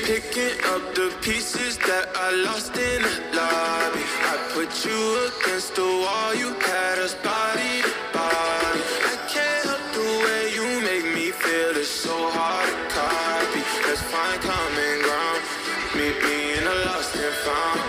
Picking up the pieces that I lost in the lobby. I put you against the wall, you had us body to body. I can't help the way you make me feel, it's so hard to copy. Let's find common ground, meet me in the lost and found,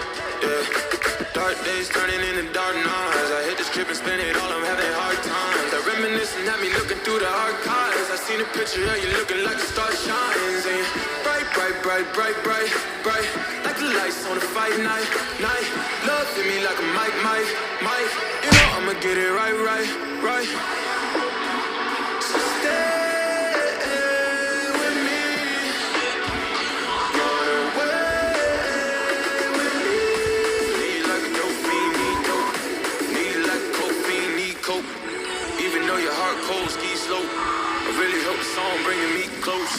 yeah. Dark days turning into dark nights. I hit the strip and spend it all, I'm having hard times. That reminiscing had me looking through the archives. I seen a picture of you looking like the star shines. And bright, bright, bright, bright, bright, bright, like the lights on a fight night, night. Love hit me like a mic, mic, mic. You know I'ma get it right, right, right. So stay with me, run away with me. Need like a dope fiend, need dope. Need like a coke fiend, need coke. Even though your heart cold, ski slope. I really hope the song bringing me close.